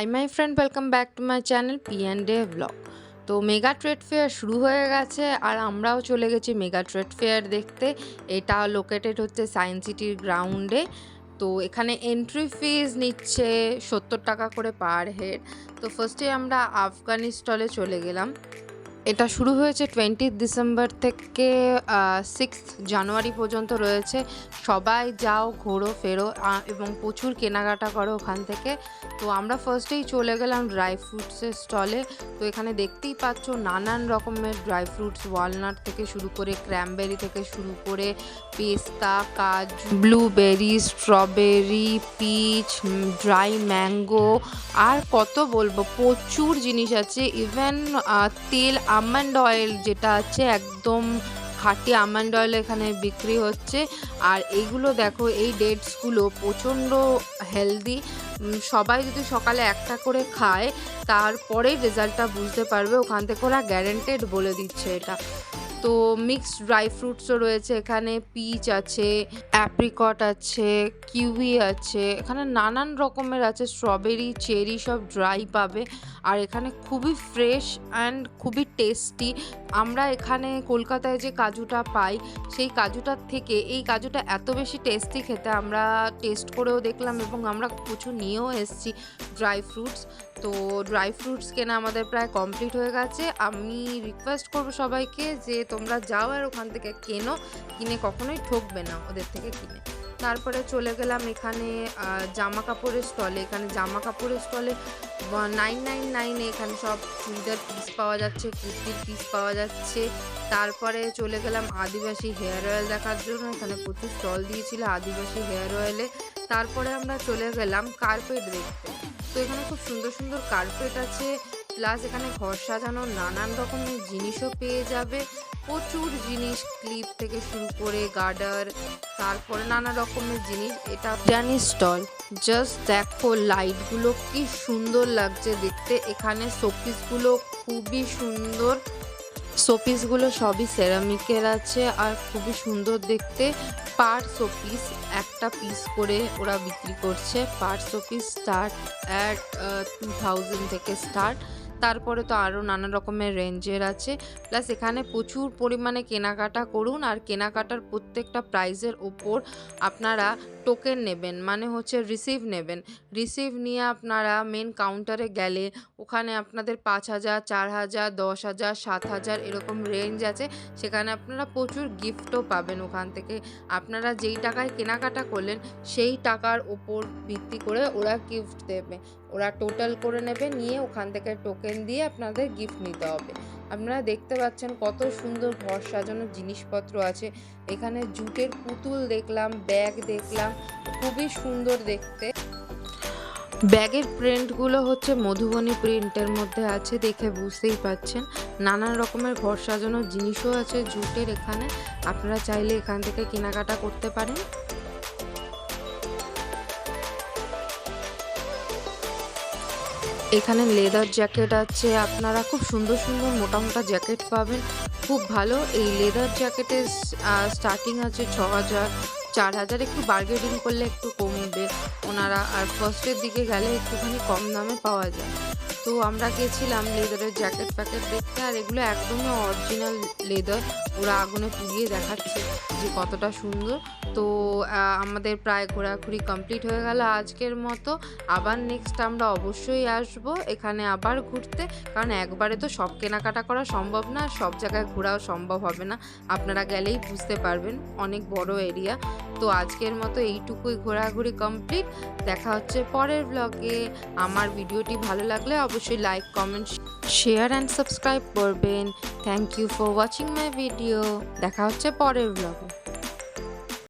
Hi my friend, welcome back to my channel P&A blog. তো mega trade fair শুরু হয়ে গেছে আর আমরাও চলে গেছি মেগা ট্রেড ফেয়ার দেখতে। এটা লোকেটেড হচ্ছে সায়েন্স সিটির গ্রাউন্ডে। তো এখানে এন্ট্রি ফিজ নিচ্ছে 70 টাকা করে পার হেড। তো ফার্স্টে আমরা আফগানি স্টলে চলে গেলাম। এটা শুরু হয়েছে 20 ডিসেম্বর থেকে 6 জানুয়ারি পর্যন্ত রয়েছে। সবাই যাও, ঘোরো, ফেরো এবং প্রচুর কেনাকাটা করো ওখান থেকে। তো আমরা ফার্স্টেই চলে গেলাম ড্রাই ফ্রুটসের স্টলে। তো এখানে দেখতেই পাচ্ছ নানান রকমের ড্রাই ফ্রুটস, ওয়ালনাট থেকে শুরু করে ক্র্যামবেরি থেকে শুরু করে পেস্তা, কাজু, blueberry, strawberry, peach, dry mango আর কত বলবো, প্রচুর জিনিস আছে। ইভেন তেল, আমন্ড অয়েল যেটা আছে একদম খাঁটি আমন্ড অয়েল এখানে বিক্রি হচ্ছে। আর এইগুলো দেখো, এই ডেটসগুলো প্রচণ্ড হেলদি। সবাই যদি সকালে একটা করে খায় তারপরেই রেজাল্টটা বুঝতে পারবে। ওখান থেকে ওরা গ্যারেন্টেড বলে দিচ্ছে এটা। তো মিক্সড ড্রাই ফ্রুটসও রয়েছে এখানে, পিচ আছে, অ্যাপ্রিকট আছে, কিউই আছে, এখানে নানান রকমের আছে, স্ট্রবেরি, চেরি সব ড্রাই পাবে। আর এখানে খুবই ফ্রেশ অ্যান্ড খুবই টেস্টি। আমরা এখানে কলকাতায় যে কাজুটা পাই সেই কাজুটার থেকে এই কাজুটা এত বেশি টেস্টি খেতে। আমরা টেস্ট করেও দেখলাম এবং আমরা প্রচুর নিয়েও এসেছি ড্রাই ফ্রুটস। তো ড্রাই ফ্রুটস কেনা আমাদের প্রায় কমপ্লিট হয়ে গেছে। আমি রিকোয়েস্ট করবো সবাইকে যে তোমরা যাও আর ওখান থেকে কিনে কখনোই ঠকবে না ওদের থেকে কিনে। তারপরে চলে গেলাম এখানে জামা কাপড়ের স্টলে। এখানে জামা কাপড়ের স্টলে 999 এখানে সব চুড়িদার পিস পাওয়া যাচ্ছে, কুর্তির পিস পাওয়া যাচ্ছে। তারপরে চলে গেলাম আদিবাসী হেয়ার অয়েল দেখার জন্য। এখানে প্রচুর স্টল দিয়েছিল আদিবাসী হেয়ার অয়েলে। তারপরে আমরা চলে গেলাম কার্পেট দেখতে। তো এখানে খুব সুন্দর সুন্দর কার্পেট আছে, প্লাস এখানে ঘর সাজানোর নানান রকমের জিনিসও পেয়ে যাবে। প্রচুর জিনিস, ক্লিপ থেকে শুরু করে গার্ডার, তারপরে নানা রকমের জিনিস। এটা জানি স্টল। জাস্ট দেখো লাইটগুলো কি সুন্দর লাগছে দেখতে। এখানে শোপিসগুলো খুবই সুন্দর। শোপিসগুলো সবই সেরামিকের আছে আর খুবই সুন্দর দেখতে। পার শোপিস একটা পিস করে ওরা বিক্রি করছে। পার শোপিস স্টার্ট অ্যাট 2000 থেকে স্টার্ট। তারপরে তো আরও নানা রকমের রেঞ্জের আছে। প্লাস এখানে প্রচুর পরিমাণে কেনাকাটা করুন আর কেনাকাটার প্রত্যেকটা প্রাইজের ওপর আপনারা টোকেন নেবেন, মানে হচ্ছে রিসিভ নেবেন। রিসিভ নিয়ে আপনারা মেন কাউন্টারে গেলে ওখানে আপনাদের 5000, 4000, 10,000, 7,000 এরকম রেঞ্জ আছে। সেখানে আপনারা প্রচুর গিফটও পাবেন ওখান থেকে। আপনারা যেই টাকায় কেনাকাটা করলেন সেই টাকার ওপর ভিত্তি করে ওরা গিফট দেবে। ওরা টোটাল করে নেবে, নিয়ে ওখান থেকে টোকেন দিয়ে আপনাদের গিফট নিতে হবে। আপনারা দেখতে পাচ্ছেন কত সুন্দর ঘর সাজানোর জিনিসপত্র আছে। এখানে জুটের পুতুল দেখলাম, ব্যাগ দেখলাম, খুবই সুন্দর দেখতে। ব্যাগের প্রিন্টগুলো হচ্ছে মধুবনী প্রিন্টের মধ্যে আছে, দেখে বুঝতেই পাচ্ছেন। নানান রকমের ঘর সাজানোর জিনিসও আছে জুটের এখানে। আপনারা চাইলে এখান থেকে কেনাকাটা করতে পারেন। এখানে লেদার জ্যাকেট আছে, আপনারা খুব সুন্দর সুন্দর মোটা মোটা জ্যাকেট পাবেন, খুব ভালো। এই লেদার জ্যাকেটের স্টার্টিং আছে 6,000, 4,000, একটু বার্গেনিং করলে একটু কমবে ওনারা। আর ফার্স্টের দিকে গেলে একটুখানি কম দামে পাওয়া যায়। তো আমরা গেছিলাম লেদারের জ্যাকেট প্যাকেট দেখতে। আর এগুলো একদমই অরিজিনাল লেদার, ওরা আগুনে পুড়িয়ে দেখাচ্ছে যে কতটা সুন্দর। তো আমাদের প্রায় ঘোরাঘুরি কমপ্লিট হয়ে গেল আজকের মতো। আবার নেক্সট আমরা অবশ্যই আসবো এখানে আবার ঘুরতে, কারণ একবারে তো সব কেনাকাটা করা সম্ভব না, সব জায়গায় ঘোরাও সম্ভব হবে না। আপনারা গেলেই বুঝতে পারবেন, অনেক বড় এরিয়া। তো আজকের মতো এইটুকুই ঘোরাঘুরি কমপ্লিট। দেখা হচ্ছে পরের ব্লগে। আমার ভিডিওটি ভালো লাগলে অবশ্যই like, comment, share and subscribe করবেন। Thank you for watching my video. দেখা হচ্ছে পরের ব্লগে।